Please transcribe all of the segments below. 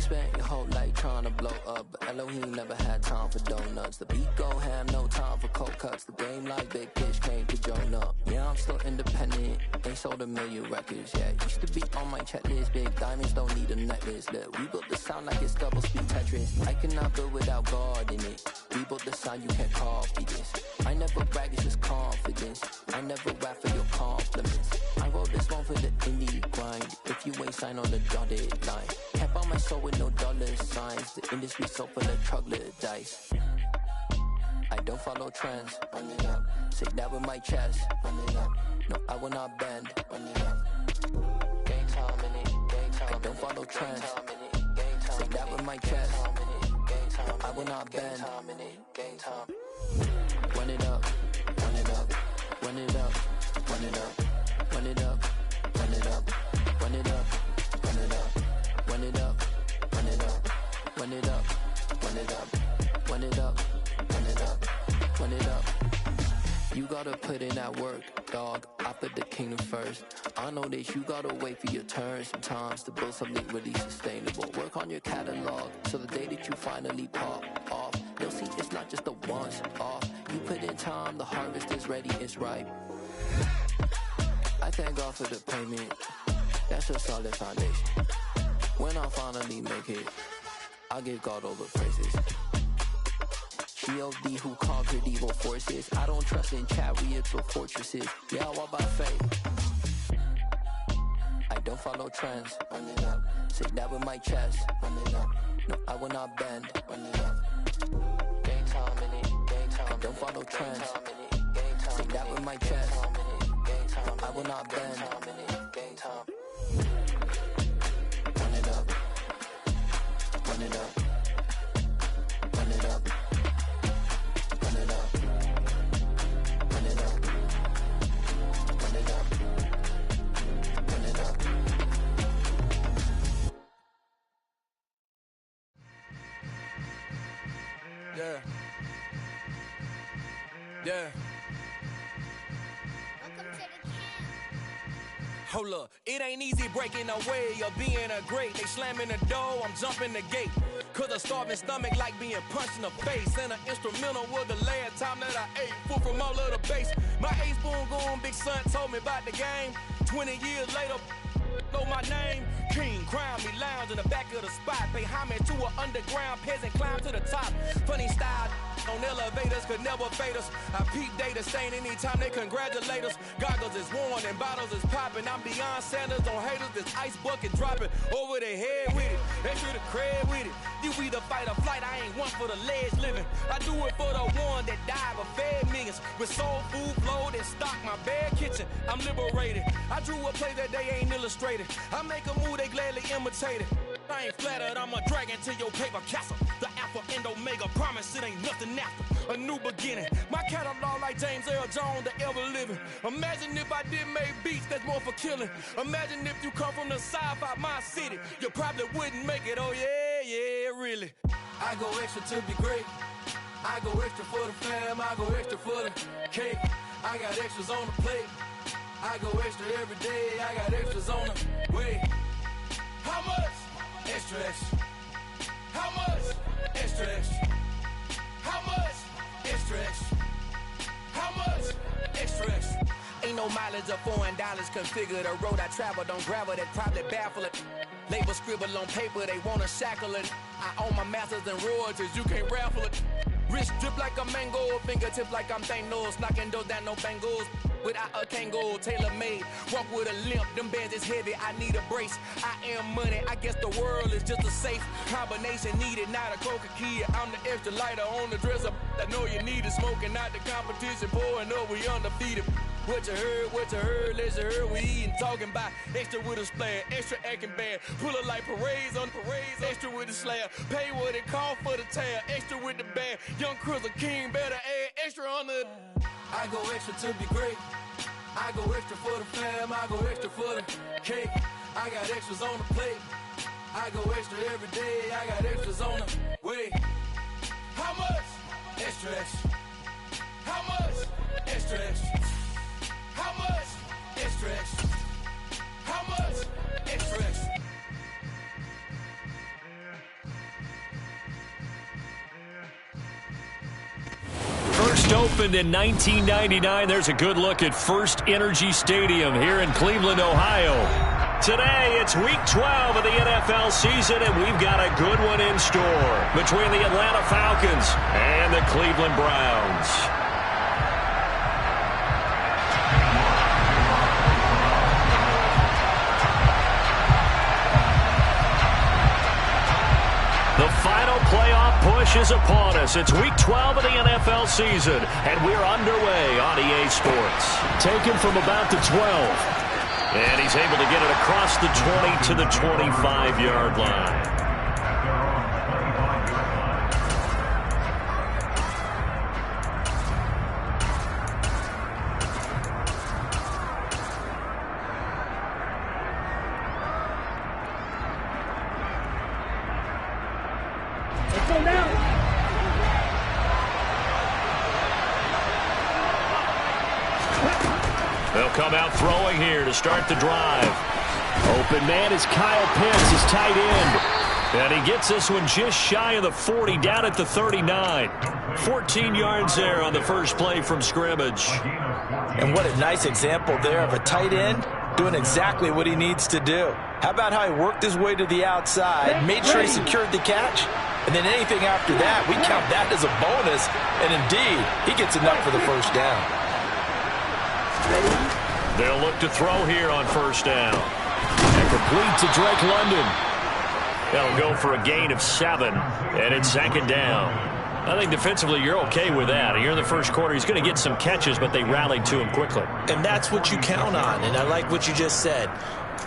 spent your whole life trying to blow up, but Elohim never had time for donuts. The beat go ham, no time for cold cuts. The game like Big Fish came to join up. Yeah, I'm still independent, ain't sold a million records yet. Used to be on my checklist, big diamonds don't need a necklace. Look, we built the sound like it's double speed Tetris. I cannot build without God in it. We built the sound, you can't copy this. I never brag, it's just confidence. I never rap for your compliments. I wrote this one for the indie grind. If you ain't signed on the dotted line, can't buy my soul with no dollar signs. The industry so full of troglodytes. I don't follow trends. Run it up. Say that with my chest. Run it up. No, I will not bend. Run it up. Gang time in it. Gang time. I don't follow trends. Say that with my chest. No, I will not bend. Gang time. Run it up. Run it up. Run it up. Run it up. Run it up. Run it up. Run it up. Run it up. Run it up. Run it up. Run it up. Run it up. Run it up. Run it up. Run it up. You gotta put in that work, dog. I put the kingdom first. I know that you gotta wait for your turn sometimes to build something really sustainable. Work on your catalog so the day that you finally pop off, you'll see it's not just a once off. You put in time, the harvest is ready, it's ripe. I thank God for the payment. That's a solid foundation. When I finally make it, I give God all the praises. G.O.D. who conquered evil forces. I don't trust in chariots or fortresses. Yeah, I walk by faith. I don't follow trends. Run it up. Say that with my chest. Run it up. No, I will not bend. Run it up. Gang time in it. Gang time. I don't follow trends. Say that with my chest. No, I will not bend. Gang time. Run it up. Run it up. Run it up. Run it up. Run it up. Run it up. Run it up. Yeah. Yeah. Hold up, it ain't easy breaking away or being a great. They slamming the door, I'm jumping the gate. Cause a starving stomach like being punched in the face. And an instrumental was the last time that I ate. Food from all of the bass. My ace spoon going, big son told me about the game. 20 years later, know my name. King, crown me, lounge in the back of the spot. Pay homage to an underground peasant, climb to the top. Funny style on elevators could never fade us. I peep data stain anytime they congratulate us. Goggles is worn and bottles is popping. I'm beyond Sanders on haters. This ice bucket dropping over their head with it. Extra the cred with it. You either fight or flight. I ain't one for the ledge living. I do it for the one that died but fed millions. With soul food flowed and stocked my bad kitchen. I'm liberated. I drew a play that they ain't illustrated. I make a move they gladly imitate it. I ain't flattered, I'm a dragon to your paper castle. The Alpha and Omega, promise it ain't nothing after. A new beginning. My catalog like James Earl Jones, the ever living. Imagine if I did make beats that's more for killing. Imagine if you come from the sci-fi my city. You probably wouldn't make it, oh yeah, really. I go extra to be great. I go extra for the fam, I go extra for the cake. I got extras on the plate. I go extra every day, I got extras on the way. How much? Extra, extra. How much? Extra, extra. How much? Extra, extra. How much? Extra, extra. Ain't no mileage of $4 configure the road I travel. Don't gravel that probably baffle it. Label scribble on paper, they wanna shackle it. I own my masters and royalties, you can't raffle it. Wrist drip like a mango, fingertips like I'm Thanos. Knocking those down, no bangles. Without a Kango, tailor-made. Walk with a limp, them bands is heavy, I need a brace. I am money, I guess the world is just a safe combination needed, not a coca key. I'm the extra lighter on the dresser. I know you need it, smoking out the competition, pouring up, we undefeated. What you heard, let's hear we eating, talking about extra with a splash, extra acting bad. Pull it like parades on parades, extra with the slab. Pay what it cost for the tab, extra with the band. Young Chris a king, better add extra on the. I go extra to be great. I go extra for the fam, I go extra for the cake. I got extras on the plate. I go extra every day, I got extras on the way. How much? Extra, extra. How much? Extra, extra. How much? Extra, extra. How much? Extra, extra. First opened in 1999. There's a good look at First Energy Stadium here in Cleveland, Ohio. Today, it's Week 12 of the NFL season, and we've got a good one in store between the Atlanta Falcons and the Cleveland Browns. The final playoff push is upon us. It's Week 12 of the NFL season, and we're underway on EA Sports. Taken from about the 12. And he's able to get it across the 20 to the 25-yard line. Let's go now. They'll come out throwing here to start the drive. Open man is Kyle Pitts, his tight end. And he gets this one just shy of the 40, down at the 39. 14 yards there on the first play from scrimmage. And what a nice example there of a tight end doing exactly what he needs to do. How about how he worked his way to the outside, made sure he secured the catch, and then anything after that, we count that as a bonus. And indeed, he gets enough for the first down. They'll look to throw here on first down. And complete to Drake London. That'll go for a gain of 7, and it's second down. I think defensively you're okay with that. Here in the first quarter, he's going to get some catches, but they rallied to him quickly. And that's what you count on, and I like what you just said.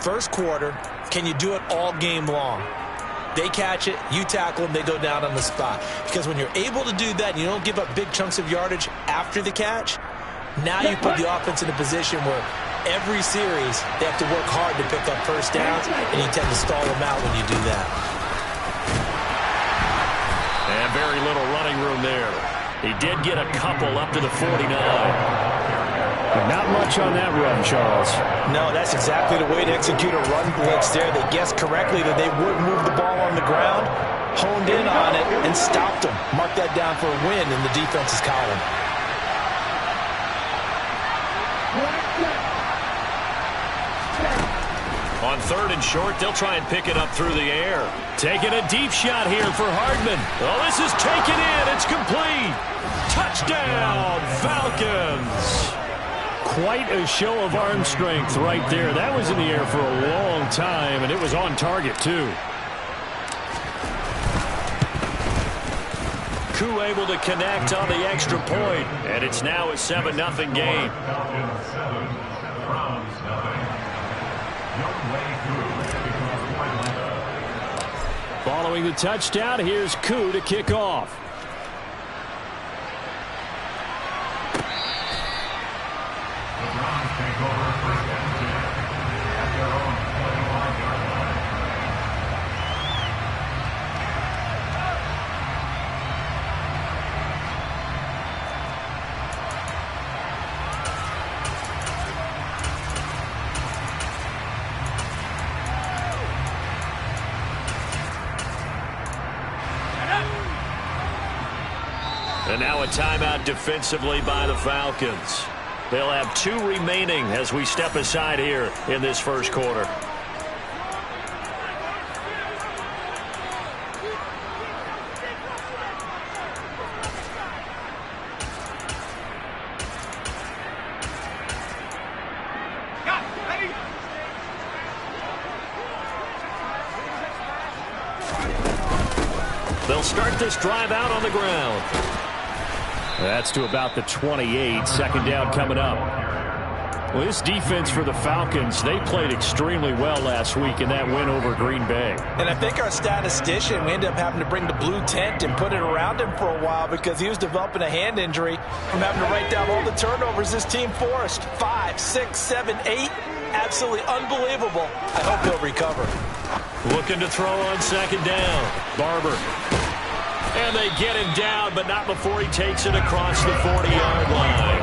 First quarter, can you do it all game long? They catch it, you tackle them, they go down on the spot. Because when you're able to do that and you don't give up big chunks of yardage after the catch, now you put the offense in a position where every series they have to work hard to pick up first downs, and you tend to stall them out when you do that. And very little running room there. He did get a couple up to the 49. Not much on that run, Charles. No, that's exactly the way to execute a run blitz there. They guessed correctly that they would move the ball on the ground, honed in on it, and stopped them. Mark that down for a win in the defense's column. On third and short, they'll try and pick it up through the air. Taking a deep shot here for Hardman. Oh, this is taken in. It's complete. Touchdown, Falcons. Quite a show of arm strength right there. That was in the air for a long time, and it was on target, too. Koo able to connect on the extra point, and it's now a 7-0 game. Following the touchdown, here's Koo to kick off. And now a timeout defensively by the Falcons. They'll have 2 remaining as we step aside here in this first quarter. They'll start this drive out on the ground. That's to about the 28. Second down coming up. Well, this defense for the Falcons, they played extremely well last week in that win over Green Bay. And I think our statistician, we ended up having to bring the blue tent and put it around him for a while because he was developing a hand injury from having to write down all the turnovers this team forced. 5, 6, 7, 8. Absolutely unbelievable. I hope he'll recover. Looking to throw on second down. Barber. And they get him down, but not before he takes it across the 40-yard line.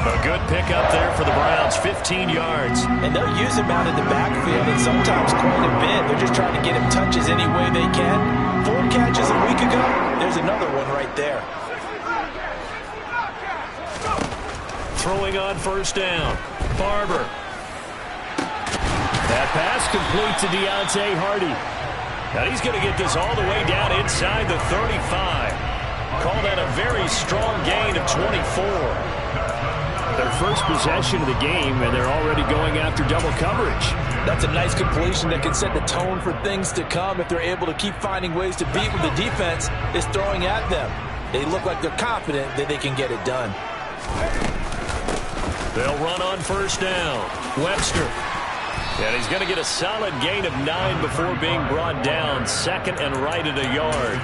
A good pickup there for the Browns, 15 yards. And they'll use him out in the backfield, and sometimes quite a bit. They're just trying to get him touches any way they can. 4 catches a week ago. There's another one right there. throwing on first down. Barber. That pass complete to Deontay Hardy. Now he's going to get this all the way down inside the 35. Call that a very strong gain of 24. Their first possession of the game, and they're already going after double coverage. That's a nice completion that can set the tone for things to come if they're able to keep finding ways to beat what the defense is throwing at them. They look like they're confident that they can get it done. They'll run on first down. Webster. And he's going to get a solid gain of 9 before being brought down. Second and right at a yard.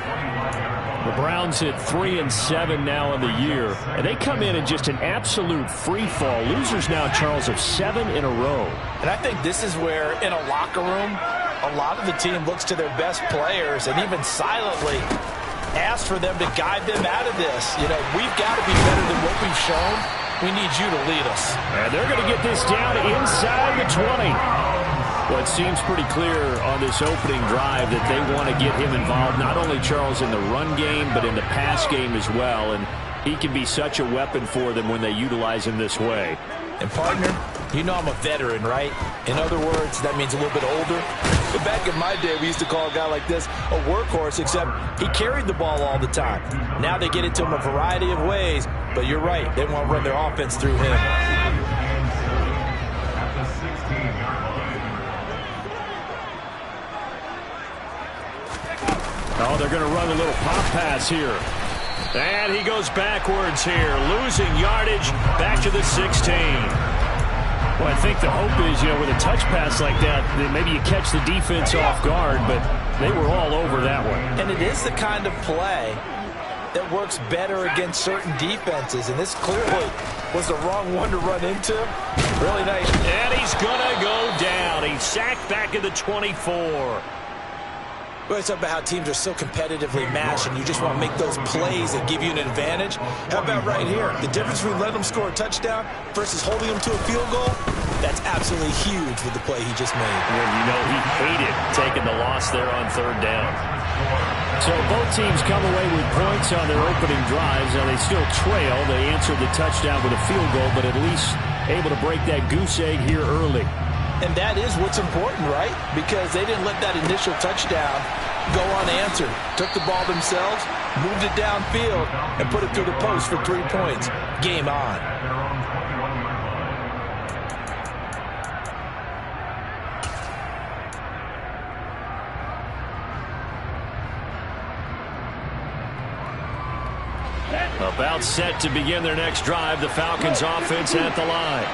The Browns hit 3-7 now in the year, and they come in just an absolute free fall. Losers now, Charles, of 7 in a row. And I think this is where, in a locker room, a lot of the team looks to their best players and even silently asks for them to guide them out of this. You know, we've got to be better than what we've shown. We need you to lead us. And they're going to get this down inside the 20. Well, it seems pretty clear on this opening drive that they want to get him involved, not only, Charles, in the run game, but in the pass game as well. And he can be such a weapon for them when they utilize him this way. And, partner, you know I'm a veteran, right? In other words, that means a little bit older. But back in my day, we used to call a guy like this a workhorse, except he carried the ball all the time. Now they get it to him a variety of ways. But you're right, they want to run their offense through him. Oh, they're going to run a little pop pass here. And he goes backwards here, losing yardage back to the 16. Well, I think the hope is, you know, with a touch pass like that maybe you catch the defense off guard, but they were all over that one. And it is the kind of play that works better against certain defenses, and this clearly was the wrong one to run into. Really nice. And he's going to go down. He's sacked back at the 24. Well, it's about how teams are so competitively matched, and you just want to make those plays that give you an advantage. How about right here? The difference between letting them score a touchdown versus holding them to a field goal, that's absolutely huge with the play he just made. Well, you know, he hated taking the loss there on third down. So both teams come away with points on their opening drives. Now they still trail. They answered the touchdown with a field goal, but at least able to break that goose egg here early. And that is what's important, right? Because they didn't let that initial touchdown go unanswered. Took the ball themselves, moved it downfield, and put it through the post for 3 points. Game on. About set to begin their next drive, the Falcons offense at the line.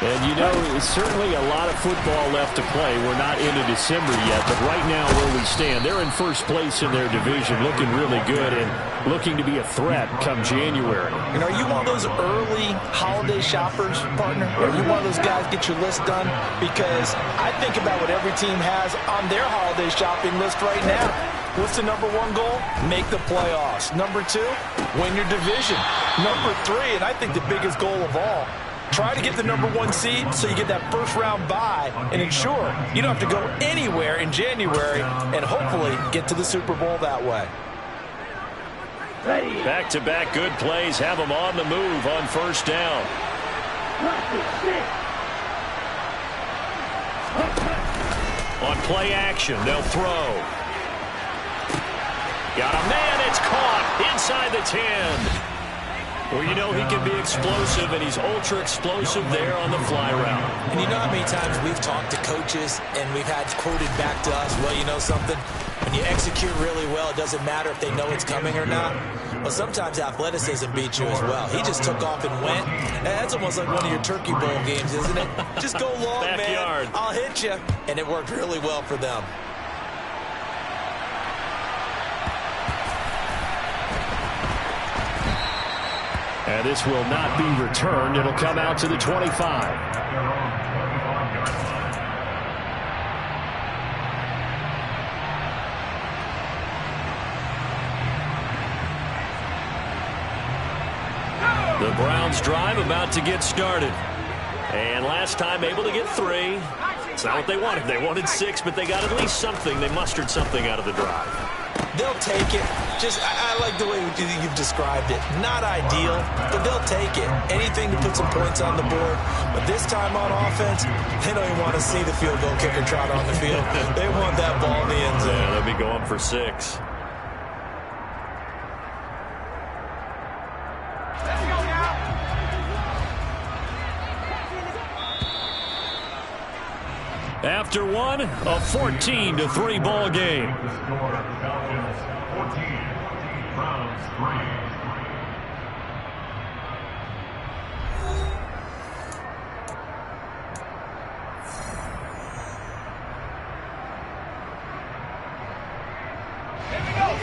And, you know, it's certainly a lot of football left to play. We're not into December yet, but right now where we stand, they're in first place in their division, looking really good and looking to be a threat come January. And are you one of those early holiday shoppers, partner? Are you one of those guys get your list done? Because I think about what every team has on their holiday shopping list right now. What's the number 1 goal? Make the playoffs. Number 2, win your division. Number 3, and I think the biggest goal of all, try to get the number 1 seed so you get that first-round bye and ensure you don't have to go anywhere in January and hopefully get to the Super Bowl that way. Back-to-back good plays have them on the move on first down. On play action, they'll throw. Got a man, it's caught inside the 10. Well, you know he can be explosive, and he's ultra-explosive there on the fly route. And you know how many times we've talked to coaches and we've had quoted back to us, well, you know something? When you execute really well, it doesn't matter if they know it's coming or not. Well, sometimes athleticism beats you as well. He just took off and went. And that's almost like one of your Turkey Bowl games, isn't it? Just go long, Backyard. man. I'll hit you. And it worked really well for them. And this will not be returned. It'll come out to the 25. The Browns drive about to get started. And last time able to get 3. It's not what they wanted. They wanted 6, but they got at least something. They mustered something out of the drive. They'll take it. I like the way you've described it. Not ideal, but they'll take it. Anything to put some points on the board. But this time on offense, they don't even want to see the field goal kicker trot on the field. They want that ball in the end zone. Yeah, they'll be going for 6. After one, a 14-3 ball game.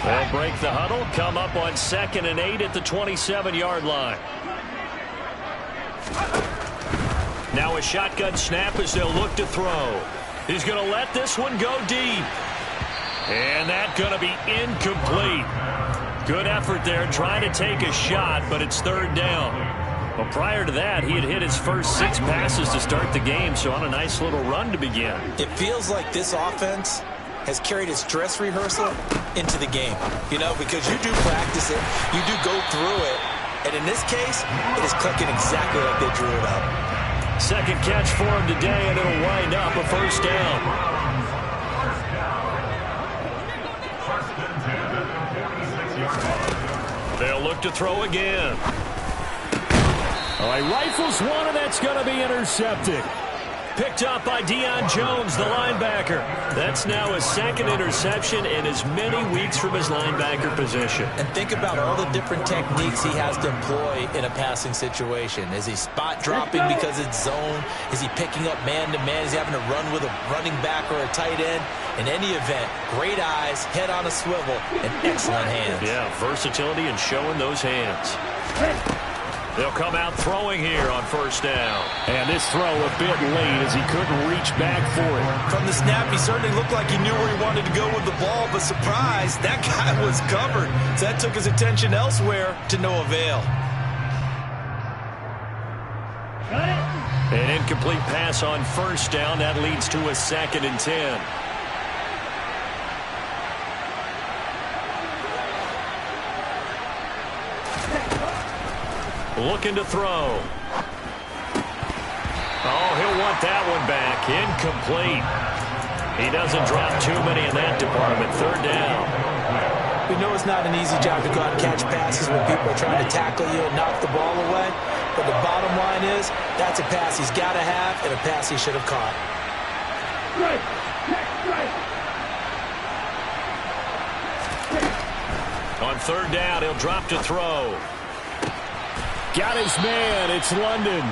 They'll break the huddle, come up on 2nd and 8 at the 27-yard line. Now a shotgun snap as they'll look to throw. He's going to let this one go deep. And that's going to be incomplete. Good effort there trying to take a shot, but it's 3rd down. Well, prior to that, he had hit his first 6 passes to start the game, so on a nice little run to begin. It feels like this offense has carried its dress rehearsal into the game, because you do practice it, you do go through it, and in this case, it is clicking exactly like they drew it up. 2nd catch for him today, and it'll wind up a 1st down. They'll look to throw again. All right, rifles one, and that's going to be intercepted. Picked up by Deion Jones, the linebacker. That's now his 2nd interception in as many weeks from his linebacker position. And think about all the different techniques he has to employ in a passing situation. Is he spot dropping because it's zone? Is he picking up man-to-man? Is he having to run with a running back or a tight end? In any event, great eyes, head on a swivel, and excellent hands. Yeah, versatility and showing those hands. They'll come out throwing here on 1st down. And this throw a bit late as he couldn't reach back for it. From the snap, he certainly looked like he knew where he wanted to go with the ball, but surprise, that guy was covered. So that took his attention elsewhere to no avail. An incomplete pass on 1st down. That leads to a 2nd and 10. Looking to throw. Oh, he'll want that one back. Incomplete. He doesn't drop too many in that department. 3rd down. We know it's not an easy job to go out and catch passes when people are trying to tackle you and knock the ball away. But the bottom line is, that's a pass he's got to have and a pass he should have caught. On 3rd down, he'll drop to throw. Got his man. It's London.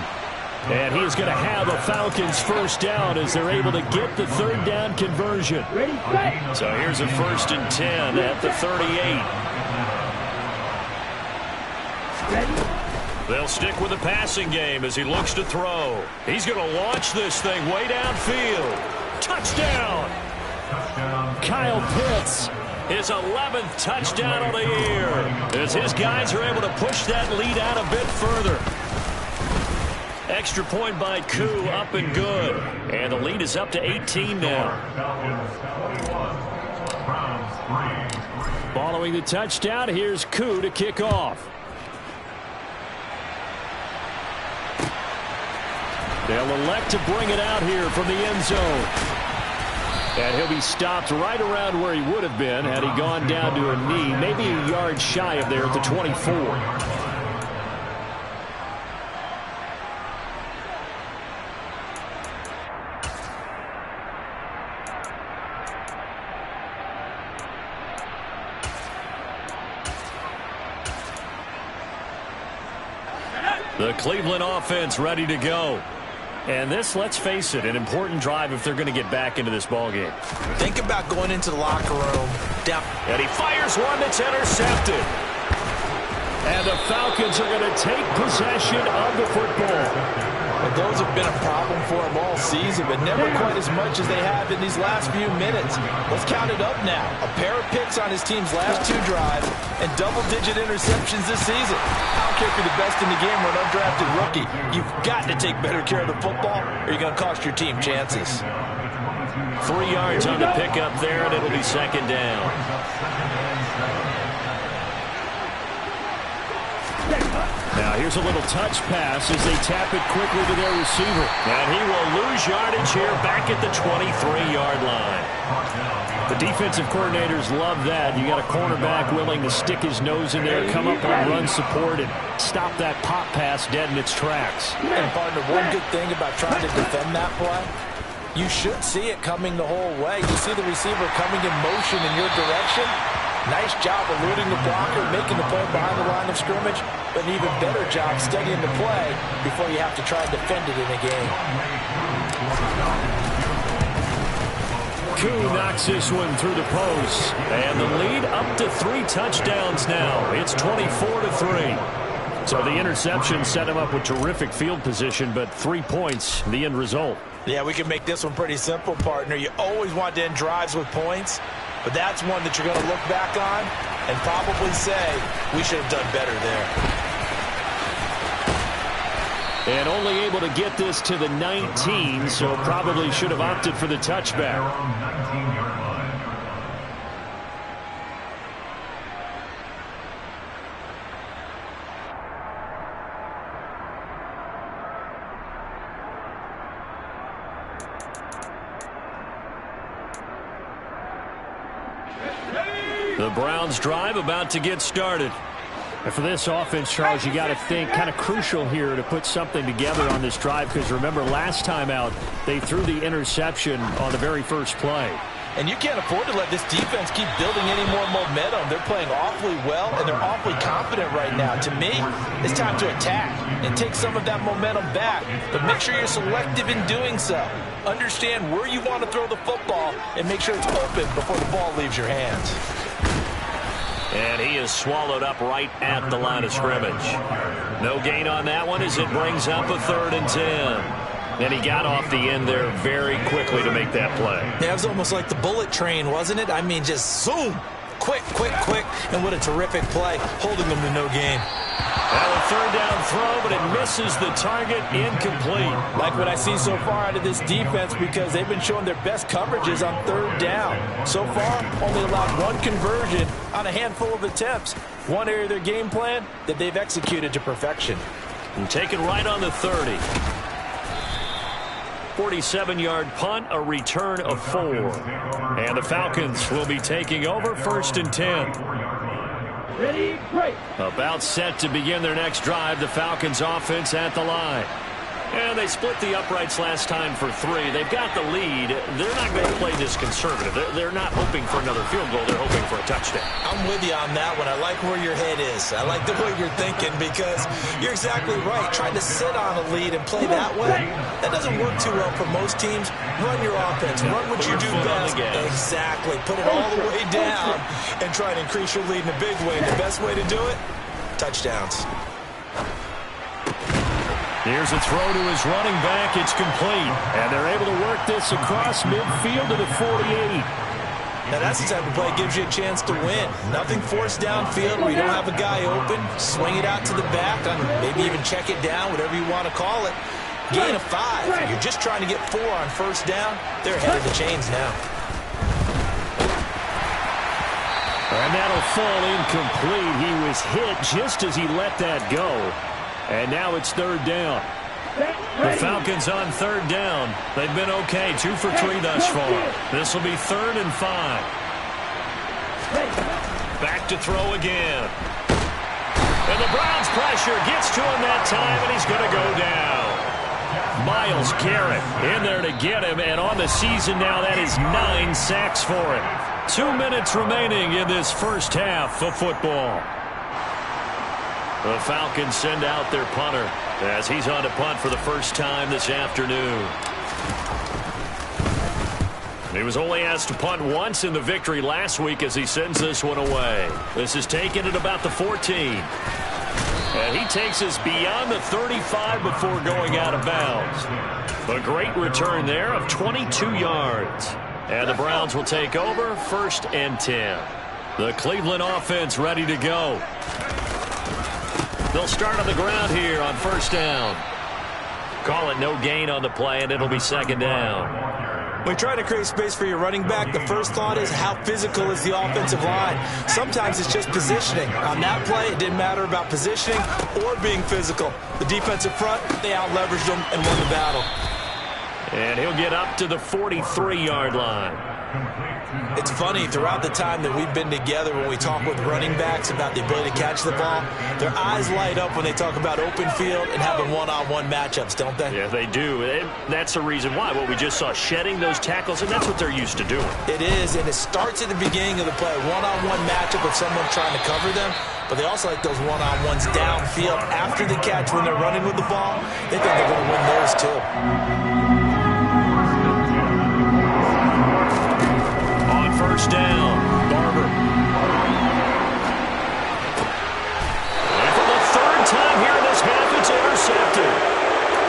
And he's going to have a Falcons 1st down as they're able to get the 3rd down conversion. So here's a 1st and 10 at the 38. They'll stick with the passing game as he looks to throw. He's going to launch this thing way downfield. Touchdown! Kyle Pitts. His 11th touchdown of the year as his guys are able to push that lead out a bit further. Extra point by Koo, up and good. And the lead is up to 18 now. Following the touchdown, here's Koo to kick off. They'll elect to bring it out here from the end zone. And he'll be stopped right around where he would have been had he gone down to a knee, maybe a yard shy of there at the 24. The Cleveland offense ready to go. And this, let's face it, an important drive if they're going to get back into this ballgame. Think about going into the locker room down. And he fires one that's intercepted. And the Falcons are going to take possession of the football. Well, those have been a problem for them all season, but never quite as much as they have in these last few minutes. Let's count it up now. A pair of picks on his team's last 2 drives and double-digit interceptions this season. I don't care if you're the best in the game or an undrafted rookie. You've got to take better care of the football or you're going to cost your team chances. 3 yards on the pickup there, and it'll be second down. Now here's a little touch pass as they tap it quickly to their receiver. And he will lose yardage here back at the 23-yard line. The defensive coordinators love that. You got a cornerback willing to stick his nose in there, come up on run support, and stop that pop pass dead in its tracks. And partner, one good thing about trying to defend that play, you should see it coming the whole way. You see the receiver coming in motion in your direction. Nice job eluding the blocker, making the play behind the line of scrimmage, but an even better job studying the play before you have to try and defend it in a game. Koo knocks this one through the post. And the lead up to 3 touchdowns now. It's 24-3. So the interception set him up with terrific field position, but 3 points, the end result. Yeah, we can make this one pretty simple, partner. You always want to end drives with points, but that's one that you're going to look back on and probably say, we should have done better there. And only able to get this to the 19, so probably should have opted for the touchback. The Browns drive about to get started. And for this offense, Charles, you got to think kind of crucial here to put something together on this drive, because remember last time out they threw the interception on the very first play. And you can't afford to let this defense keep building any more momentum. They're playing awfully well, and they're awfully confident right now. To me, it's time to attack and take some of that momentum back, but make sure you're selective in doing so. Understand where you want to throw the football and make sure it's open before the ball leaves your hands. And he is swallowed up right at the line of scrimmage. No gain on that one as it brings up a 3rd and 10. And he got off the end there very quickly to make that play. Yeah, it was almost like the bullet train, wasn't it? I mean, just zoom. Quick, quick, quick. And what a terrific play, holding them to no gain. Well, a 3rd down throw, but it misses the target, incomplete. Like what I see so far out of this defense, because they've been showing their best coverages on 3rd down. So far, only allowed 1 conversion on a handful of attempts. One area of their game plan that they've executed to perfection. And taken right on the 30. 47-yard punt, a return of 4. And the Falcons will be taking over 1st and 10. Ready, break. About set to begin their next drive, the Falcons offense at the line. And they split the uprights last time for 3. They've got the lead. They're not going to play this conservative. They're not hoping for another field goal. They're hoping for a touchdown. I'm with you on that one. I like where your head is. I like the way you're thinking, because you're exactly right. Trying to sit on a lead and play that way, that doesn't work too well for most teams. Run your offense. Run what you do best. Exactly. Put it all the way down and try to increase your lead in a big way. The best way to do it, touchdowns. Here's a throw to his running back. It's complete. And they're able to work this across midfield to the 48. Now that's the type of play that gives you a chance to win. Nothing forced downfield where you don't have a guy open. Swing it out to the back, maybe even check it down, whatever you want to call it. Gain of 5. You're just trying to get 4 on 1st down. They're ahead of the chains now. And that'll fall incomplete. He was hit just as he let that go. And now it's 3rd down. The Falcons on 3rd down. They've been okay, 2 for 3 thus far. This will be 3rd and 5. Back to throw again. And the Browns pressure gets to him that time, and he's going to go down. Myles Garrett in there to get him, and on the season now, that is 9 sacks for him. 2 minutes remaining in this first half of football. The Falcons send out their punter as he's on to punt for the first time this afternoon. He was only asked to punt once in the victory last week as he sends this one away. This is taken at about the 14. And he takes us beyond the 35 before going out of bounds. A great return there of 22 yards. And the Browns will take over 1st and 10. The Cleveland offense ready to go. They'll start on the ground here on 1st down. Call it no gain on the play, and it'll be 2nd down. When you're trying to create space for your running back, the first thought is how physical is the offensive line. Sometimes it's just positioning. On that play, it didn't matter about positioning or being physical. The defensive front, they out-leveraged them and won the battle. And he'll get up to the 43-yard line. It's funny, throughout the time that we've been together, when we talk with running backs about the ability to catch the ball, their eyes light up when they talk about open field and having one-on-one matchups, don't they? Yeah, they do. And that's the reason why. What we just saw, shedding those tackles, and that's what they're used to doing. It is, and it starts at the beginning of the play. One-on-one matchup with someone trying to cover them, but they also like those one-on-ones downfield after the catch when they're running with the ball. They think they're going to win those, too. First down, Barber. And for the third time here in this half, it's intercepted.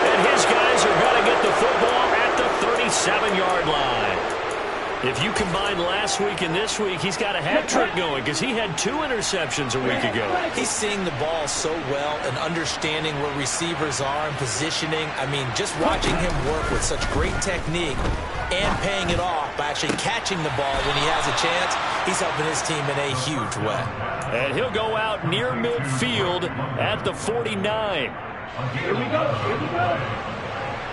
And his guys are going to get the football at the 37-yard line. If you combine last week and this week, he's got a hat trick going because he had 2 interceptions a week ago. He's seeing the ball so well and understanding where receivers are and positioning. I mean, just watching him work with such great technique and paying it off by actually catching the ball when he has a chance, he's helping his team in a huge way. And he'll go out near midfield at the 49. Here we go. Here we go.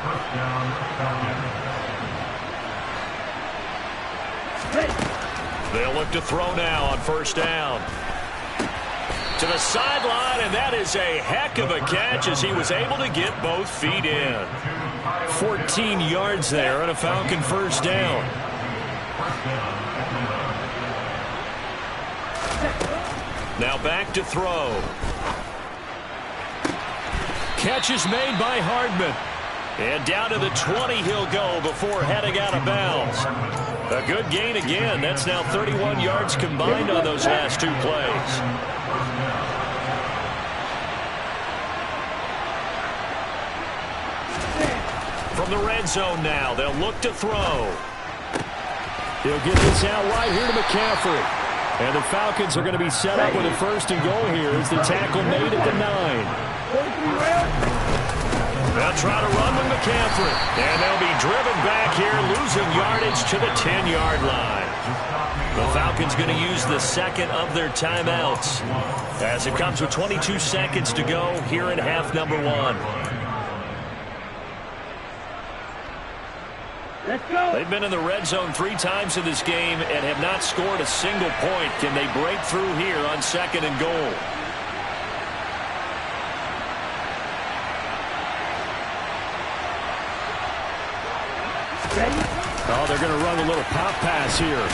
First down, They'll look to throw now on first down. To the sideline, and that is a heck of a catch as he was able to get both feet in. 14 yards there and a Falcon first down. Now back to throw. Catch is made by Hardman. And down to the 20 he'll go before heading out of bounds. A good gain again. That's now 31 yards combined on those last 2 plays. From the red zone now, they'll look to throw. He'll get this out right here to McCaffrey. And the Falcons are going to be set up with a first and goal here as the tackle made at the 9. They'll try to run with McCaffrey. And they'll be driven back here, losing yardage to the 10-yard line. The Falcons going to use the second of their timeouts as it comes with 22 seconds to go here in half number 1. Let's go. They've been in the red zone 3 times in this game and have not scored a single point. Can they break through here on second and goal? Oh, they're going to run a little pop pass here.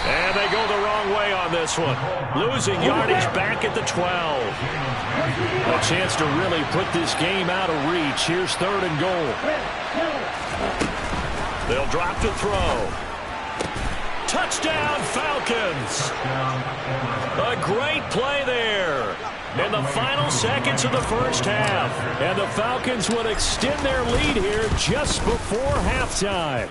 And they go the wrong way on this one. Losing yardage back at the 12. A chance to really put this game out of reach. Here's third and goal. They'll drop to throw. Touchdown, Falcons. A great play there. In the final seconds of the first half. And the Falcons would extend their lead here just before halftime.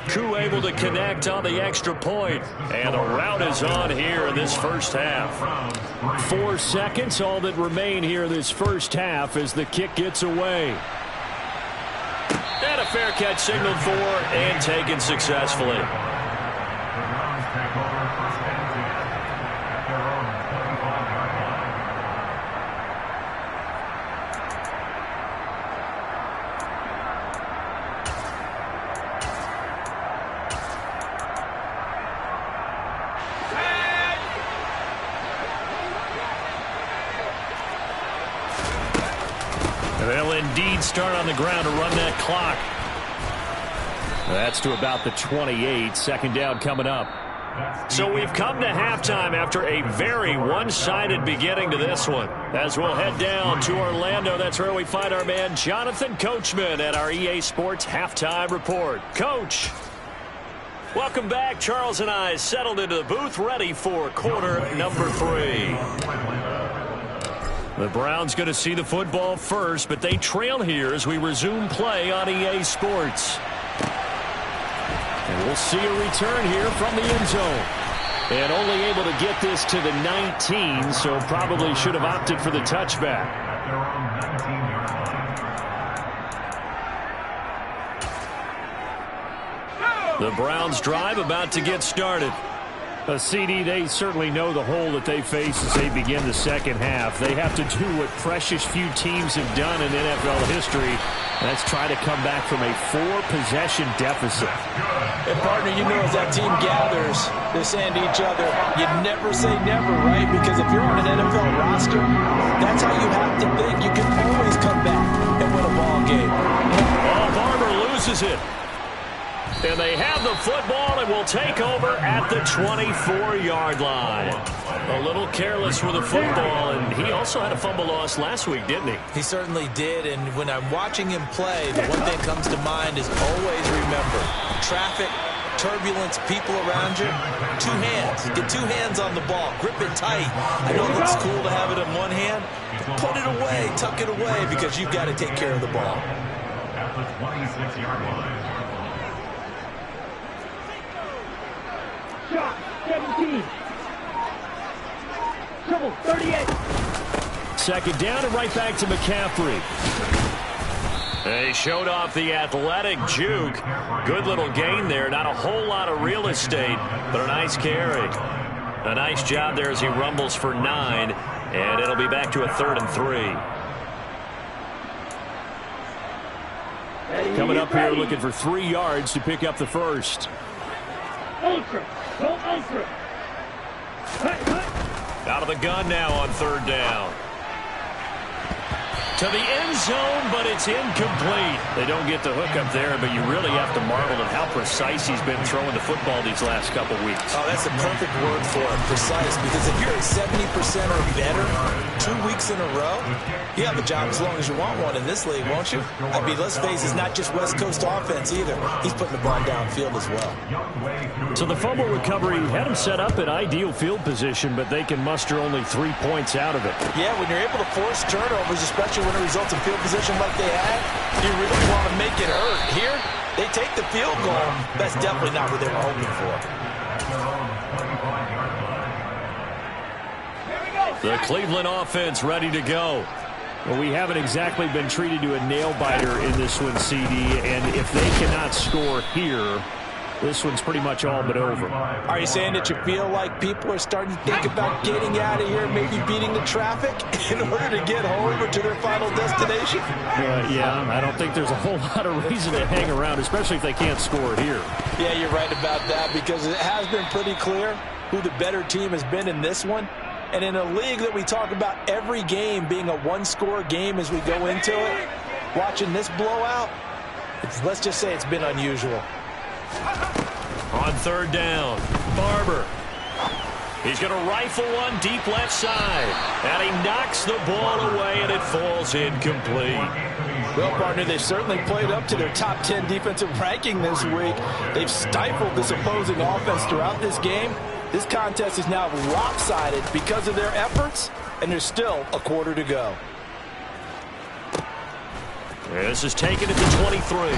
Koo able to connect on the extra point. And the rout is on here in this first half. 4 seconds, all that remain here in this first half as the kick gets away. And a fair catch signaled for and taken successfully. They'll indeed start on the ground to run that clock. That's to about the 28. Second down coming up. So we've come to halftime after a very one-sided beginning to this one. As we'll head down to Orlando, that's where we find our man Jonathan Coachman at our EA Sports Halftime Report. Coach, welcome back. Charles and I settled into the booth ready for quarter number 3. The Browns going to see the football first, but they trail here as we resume play on EA Sports. And we'll see a return here from the end zone. And only able to get this to the 19, so probably should have opted for the touchback. The Browns drive about to get started. CD, they certainly know the hole that they face as they begin the second half. They have to do what precious few teams have done in NFL history. That's try to come back from a 4-possession deficit. And partner, you know, as that team gathers, they're saying to each other, you never say never, right? Because if you're on an NFL roster, that's how you have to think. You can always come back and win a ball game. Oh, Barber loses it. And they have the football and will take over at the 24-yard line. A little careless with the football, and he also had a fumble loss last week, didn't he? He certainly did, and when I'm watching him play, the one thing that comes to mind is always remember, traffic, turbulence, people around you, 2 hands. Get 2 hands on the ball. Grip it tight. I know it looks cool to have it in one hand, but put it away, tuck it away, because you've got to take care of the ball. At the 26-yard line. Shot, 17. Triple, 38. Second down and right back to McCaffrey. They showed off the athletic juke. Good little gain there. Not a whole lot of real estate, but a nice carry. A nice job there as he rumbles for 9, and it'll be back to a 3rd and 3. Coming up here looking for 3 yards to pick up the first. Ultra. Go ultra. Out of the gun now on 3rd down. To the end zone, but it's incomplete. They don't get the hook up there, but you really have to marvel at how precise he's been throwing the football these last couple weeks. Oh, that's the perfect word for it, precise, because if you're at 70% or better 2 weeks in a row, you have a job as long as you want one in this league, won't you? I mean, let's face it, it's not just West Coast offense either. He's putting the ball downfield as well. So the fumble recovery had him set up at ideal field position, but they can muster only 3 points out of it. Yeah, when you're able to force turnovers, especially when it results in field position like they had, you really want to make it hurt. Here, they take the field goal. That's definitely not what they were hoping The for. Cleveland offense ready to go. Well, we haven't exactly been treated to a nail-biter in this one, CD, and if they cannot score here, this one's pretty much all but over. Are you saying that you feel like people are starting to think about getting out of here, maybe beating the traffic in order to get home or to their final destination? Yeah, I don't think there's a whole lot of reason to hang around, especially if they can't score here. Yeah, you're right about that, because it has been pretty clear who the better team has been in this one. And in a league that we talk about every game being a one-score game as we go into it, watching this blowout, let's just say it's been unusual. On 3rd down, Barber. He's going to rifle one deep left side. And he knocks the ball away, and it falls incomplete. Well, partner, they've certainly played up to their top 10 defensive ranking this week. They've stifled this opposing offense throughout this game. This contest is now lopsided because of their efforts, and there's still a quarter to go. This is taken at the 23.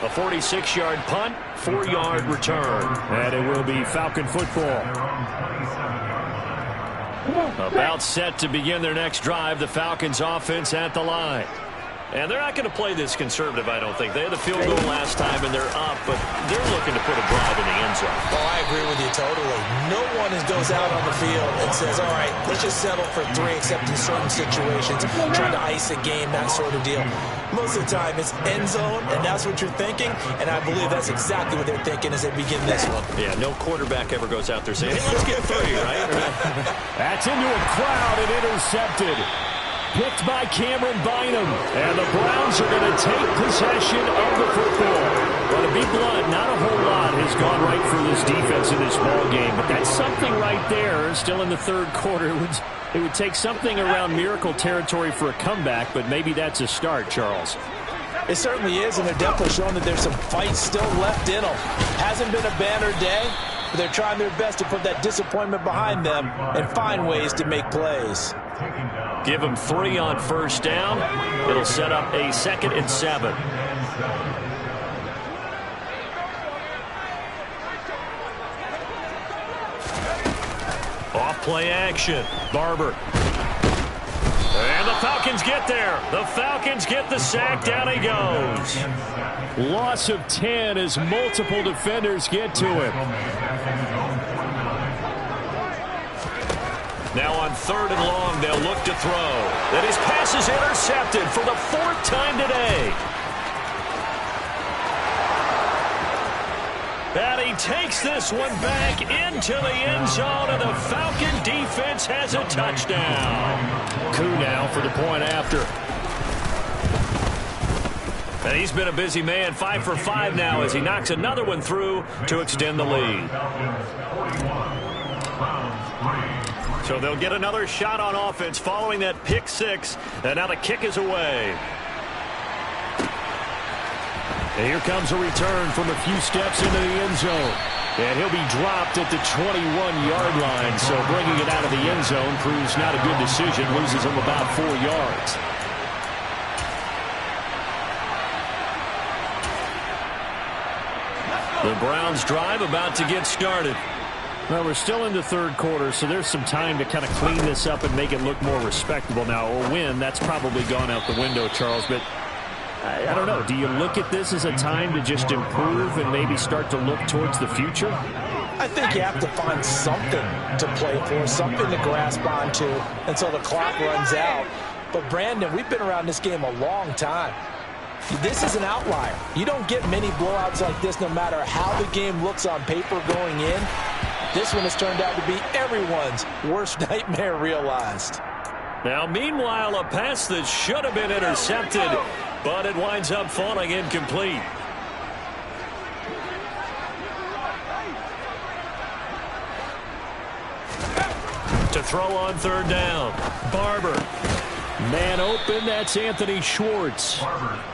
A 46-yard punt, 4-yard return. And it will be Falcon football. About set to begin their next drive, the Falcons offense at the line. And they're not going to play this conservative, I don't think. They had the field goal last time, and they're up, but they're looking to put a drive in the end zone. Oh, I agree with you totally. No one goes out on the field and says, all right, let's just settle for 3, except in certain situations, trying to ice a game, that sort of deal. Most of the time, it's end zone, and that's what you're thinking, and I believe that's exactly what they're thinking as they begin this one. Yeah, no quarterback ever goes out there saying, hey, let's get 3, right? That's into a crowd and intercepted. Picked by Cameron Bynum. And the Browns are going to take possession of the football. But to be blunt, not a whole lot has gone right for this defense in this ball game. But that's something right there. Still in the 3rd quarter. It would take something around miracle territory for a comeback, but maybe that's a start, Charles. It certainly is, and they're definitely showing that there's some fight still left in them. Hasn't been a banner day, but they're trying their best to put that disappointment behind them and find ways to make plays. Give them 3 on 1st down. It'll set up a 2nd and 7. Off play action. Barber. And the Falcons get there. The Falcons get the sack. Down he goes. Loss of 10 as multiple defenders get to him. Now on 3rd and long, they'll look to throw. And his pass is intercepted for the 4th time today. And he takes this one back into the end zone, and the Falcon defense has a touchdown. Coup now for the point after. And he's been a busy man, 5 for 5 now as he knocks another one through to extend the lead. So they'll get another shot on offense following that pick 6, and now the kick is away. And here comes a return from a few steps into the end zone. And he'll be dropped at the 21-yard line. So bringing it out of the end zone proves not a good decision. Loses him about 4 yards. The Browns drive about to get started. Well, we're still in the 3rd quarter, so there's some time to kind of clean this up and make it look more respectable. Now, a win, that's probably gone out the window, Charles, but I don't know. Do you look at this as a time to just improve and maybe start to look towards the future? I think you have to find something to play for, something to grasp onto until the clock runs out. But, Brandon, we've been around this game a long time. This is an outlier. You don't get many blowouts like this no matter how the game looks on paper going in. This one has turned out to be everyone's worst nightmare realized. Now, meanwhile, a pass that should have been intercepted, but it winds up falling incomplete. To throw on 3rd down, Barber. Man open, that's Anthony Schwartz.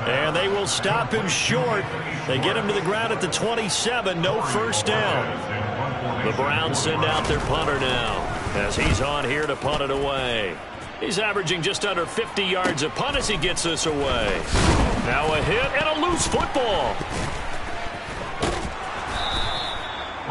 And they will stop him short. They get him to the ground at the 27, no first down. The Browns send out their punter now as he's on here to punt it away. He's averaging just under 50 yards a punt as he gets this away. Now a hit and a loose football.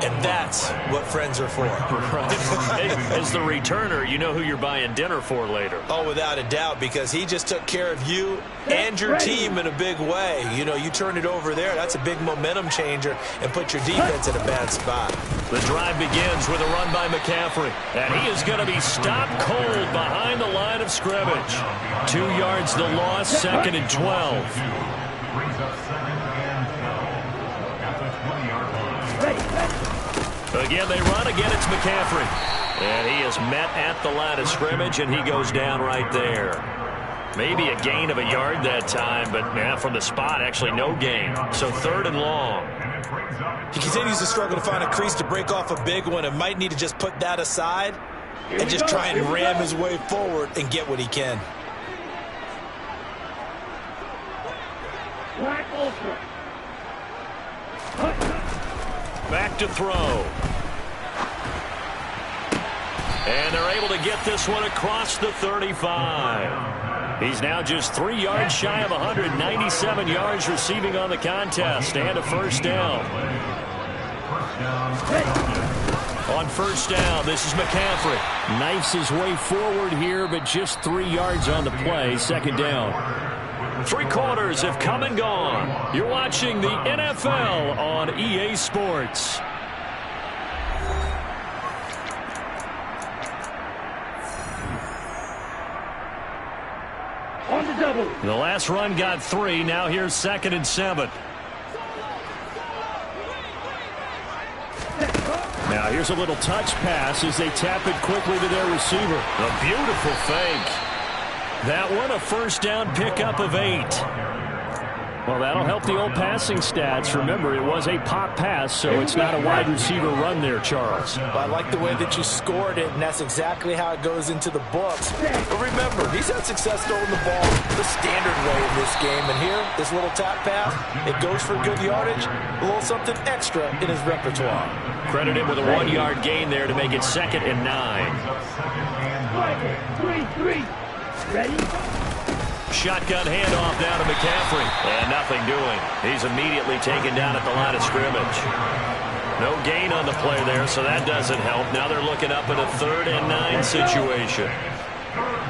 And that's what friends are for. Right. Hey, as the returner, you know who you're buying dinner for later. Oh, without a doubt, because he just took care of you and your team in a big way. You know, you turn it over there, that's a big momentum changer and put your defense in a bad spot. The drive begins with a run by McCaffrey, and he is going to be stopped cold behind the line of scrimmage. 2 yards the loss, 2nd and 12. Again, they run. Again, it's McCaffrey. And he is met at the line of scrimmage, and he goes down right there. Maybe a gain of a yard that time, but from the spot, actually no gain. So 3rd and long. He continues to struggle to find a crease to break off a big one and might need to just put that aside and just try and ram his way forward and get what he can. Black Ultra. Back to throw. And they're able to get this one across the 35. He's now just 3 yards shy of 197 yards receiving on the contest and a first down. On first down, this is McCaffrey. Knifes his way forward here, but just 3 yards on the play. 2nd down. 3 quarters have come and gone. You're watching the NFL on EA Sports. On the double. The last run got 3. Now here's 2nd and 7. Now here's a little touch pass as they tap it quickly to their receiver. A beautiful fake. That one a first down pickup of 8. Well, that'll help the old passing stats. Remember, it was a pop pass, so it's not a wide receiver run there, Charles. Well, I like the way that you scored it, and that's exactly how it goes into the books. But remember, he's had success throwing the ball the standard way in this game. And here, this little tap pass, it goes for good yardage, a little something extra in his repertoire. Credit him with a 1-yard gain there to make it 2nd and 9. 3-3. Ready? Shotgun handoff down to McCaffrey. And nothing doing. He's immediately taken down at the line of scrimmage. No gain on the play there, so that doesn't help. Now they're looking up at a 3rd and 9 situation.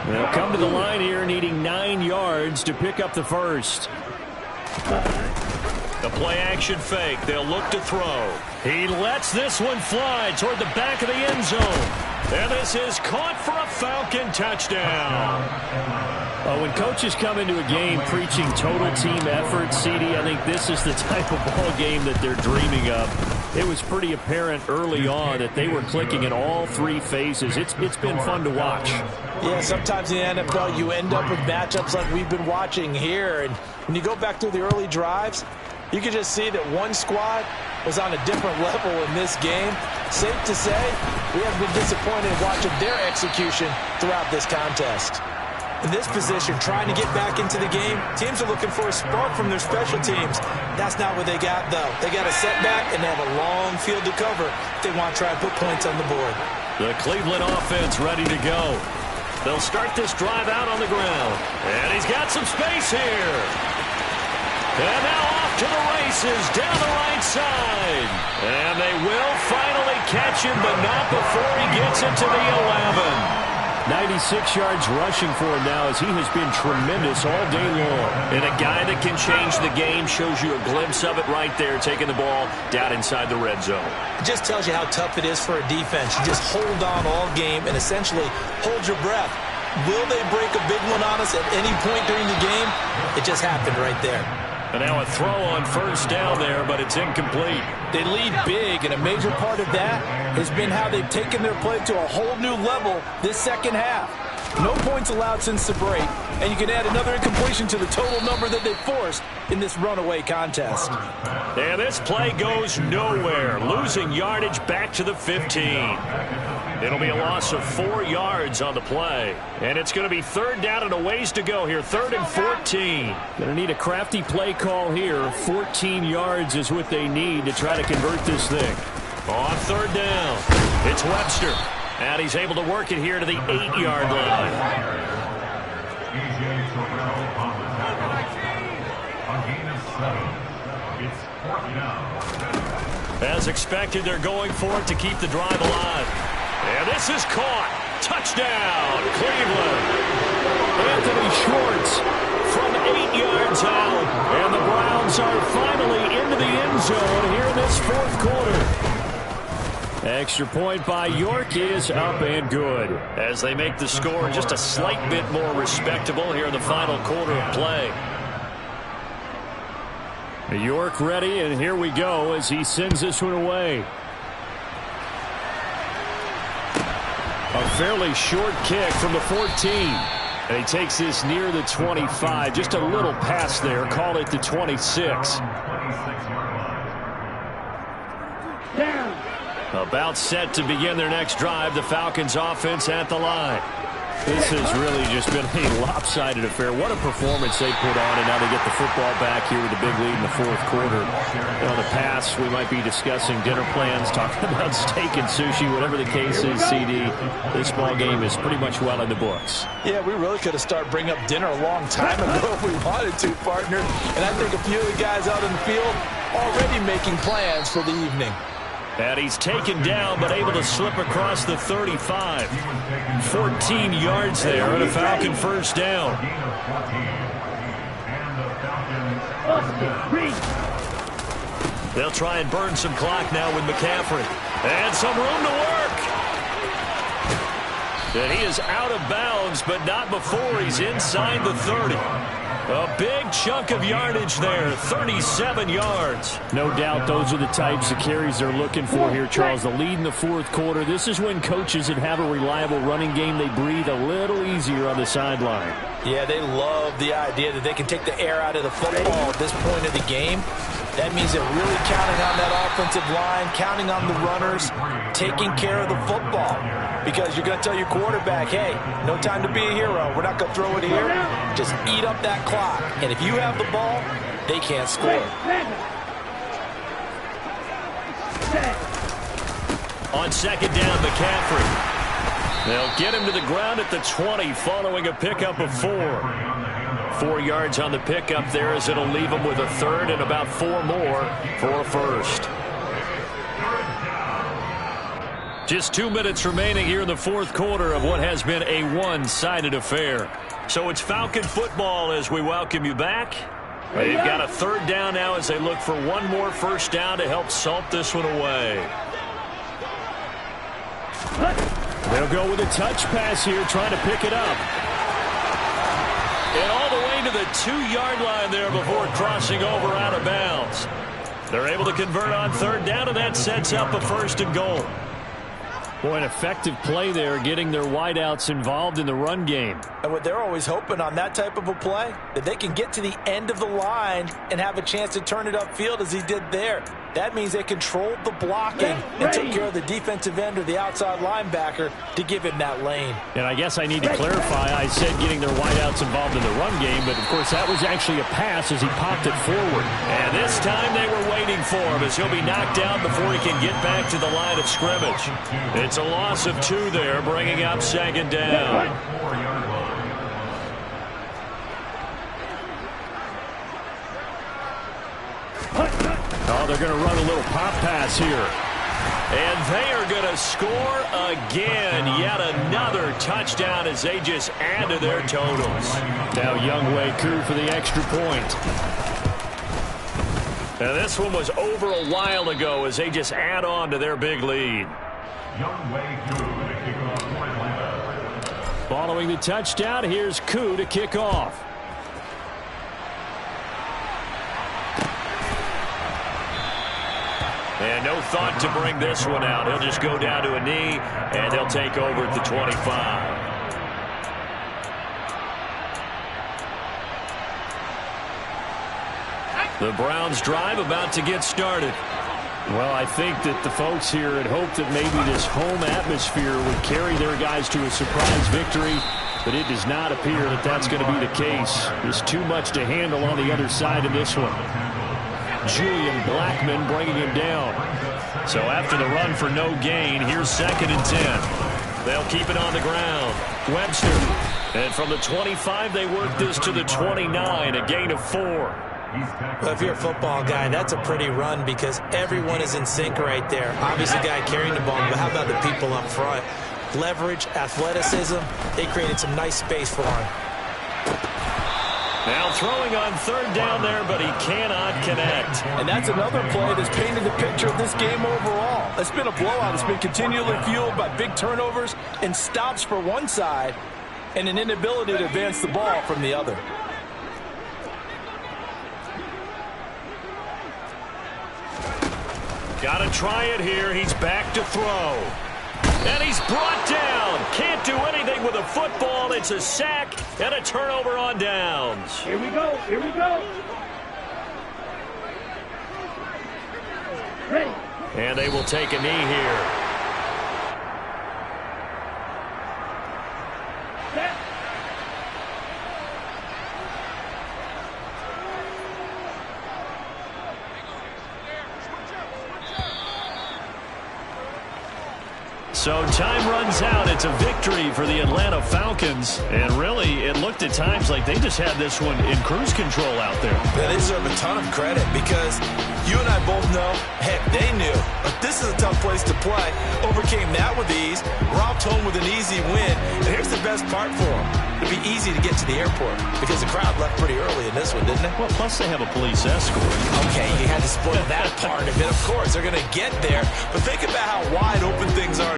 They'll come to the line here needing 9 yards to pick up the first. The play-action fake. They'll look to throw. He lets this one fly toward the back of the end zone. And this is caught for a Falcon touchdown. When coaches come into a game preaching total team effort, CD, I think this is the type of ball game that they're dreaming of. It was pretty apparent early on that they were clicking in all 3 phases. It's been fun to watch. Yeah, sometimes in the NFL you end up with matchups like we've been watching here. And when you go back through the early drives, you can just see that one squad was on a different level in this game. Safe to say, we have been disappointed watching their execution throughout this contest. In this position, trying to get back into the game, teams are looking for a spark from their special teams. That's not what they got, though. They got a setback, and they have a long field to cover if they want to try and put points on the board. The Cleveland offense ready to go. They'll start this drive out on the ground. And he's got some space here. And now off to the races down the right side. And they will finally catch him, but not before he gets into the 11. 96 yards rushing for him now as he has been tremendous all day long. And a guy that can change the game shows you a glimpse of it right there, taking the ball down inside the red zone. It just tells you how tough it is for a defense. You just hold on all game and essentially hold your breath. Will they break a big one on us at any point during the game? It just happened right there. And now a throw on first down there, but it's incomplete. They lead big, and a major part of that has been how they've taken their play to a whole new level this second half. No points allowed since the break, and you can add another incompletion to the total number that they forced in this runaway contest. And this play goes nowhere, losing yardage back to the 15. It'll be a loss of 4 yards on the play. And it's going to be third down and a ways to go here. 3rd and 14. Going to need a crafty play call here. 14 yards is what they need to try to convert this thing. On 3rd down, it's Webster. And he's able to work it here to the 8-yard line. As expected, they're going for it to keep the drive alive. And this is caught. Touchdown, Cleveland. Anthony Schwartz from 8 yards out. And the Browns are finally into the end zone here in this 4th quarter. Extra point by York is up and good as they make the score just a slight bit more respectable here in the final quarter of play. York ready, and here we go as he sends this one away. A fairly short kick from the 14. And he takes this near the 25. Just a little pass there. Call it the 26. About set to begin their next drive. The Falcons offense at the line. This has really just been a lopsided affair. What a performance they put on, and now they get the football back here with a big lead in the 4th quarter. On the pass, we might be discussing dinner plans, talking about steak and sushi, whatever the case is, CD. This ball game is pretty much well in the books. Yeah, we really could have started bringing up dinner a long time ago if we wanted to, partner. And I think a few of the guys out in the field already making plans for the evening. And he's taken down, but able to slip across the 35. 14 yards there, and a Falcon first down. They'll try and burn some clock now with McCaffrey. And some room to work. And he is out of bounds, but not before he's inside the 30. A big chunk of yardage there, 37 yards. No doubt those are the types of carries they're looking for here, Charles. The lead in the 4th quarter. This is when coaches that have a reliable running game, they breathe a little easier on the sideline. Yeah, they love the idea that they can take the air out of the football at this point of the game. That means they're really counting on that offensive line, counting on the runners, taking care of the football. Because you're going to tell your quarterback, hey, no time to be a hero. We're not going to throw it here. Just eat up that clock. And if you have the ball, they can't score. On 2nd down, McCaffrey. They'll get him to the ground at the 20 following a pickup of 4. 4 yards on the pickup there as it'll leave him with a 3rd and about 4 more for a first. Just 2 minutes remaining here in the fourth quarter of what has been a one-sided affair. So it's Falcon football as we welcome you back. They've got a third down now as they look for one more first down to help salt this one away. They'll go with a touch pass here, trying to pick it up. And all the way to the 2-yard line there before crossing over out of bounds. They're able to convert on third down, and that sets up a first and goal. Boy, an effective play there, getting their wideouts involved in the run game. And what they're always hoping on that type of a play, that they can get to the end of the line and have a chance to turn it upfield as he did there. That means they controlled the blocking and took care of the defensive end or the outside linebacker to give him that lane. And I guess I need to clarify, I said getting their wideouts involved in the run game, but of course that was actually a pass as he popped it forward. And this time they were waiting for him as he'll be knocked down before he can get back to the line of scrimmage. It's a loss of 2 there, bringing up second down. Oh, they're going to run a little pop pass here. And they are going to score again. Yet another touchdown as they just add to their totals. Now Younghoe Koo for the extra point. And this one was over a while ago as they just add on to their big lead. Following the touchdown, here's Koo to kick off. And no thought to bring this one out. He'll just go down to a knee, and they'll take over at the 25. The Browns drive about to get started. Well, I think that the folks here had hoped that maybe this home atmosphere would carry their guys to a surprise victory, but it does not appear that that's going to be the case. There's too much to handle on the other side of this one. Julian Blackman bringing him down. So after the run for no gain, here's 2nd and 10. They'll keep it on the ground. Webster. And from the 25, they work this to the 29, a gain of 4. Well, if you're a football guy, that's a pretty run because everyone is in sync right there. Obviously, the guy carrying the ball, but how about the people up front? Leverage, athleticism, they created some nice space for him. Now throwing on third down there, but he cannot connect. And that's another play that's painted the picture of this game overall. It's been a blowout. It's been continually fueled by big turnovers and stops for one side and an inability to advance the ball from the other. Got to try it here. He's back to throw. And he's brought down. Can't do anything with a football. It's a sack and a turnover on downs. Here we go. Here we go. Ready. And they will take a knee here. Set. So time runs out. It's a victory for the Atlanta Falcons. And really, it looked at times like they just had this one in cruise control out there. Yeah, they deserve a ton of credit because you and I both know, heck, they knew. But this is a tough place to play. Overcame that with ease. Romped home with an easy win. And here's the best part for them. It'd be easy to get to the airport because the crowd left pretty early in this one, didn't it? Well, plus they have a police escort. Okay, you had to spoil that part of it. Of course, they're going to get there. But think about how wide open things are.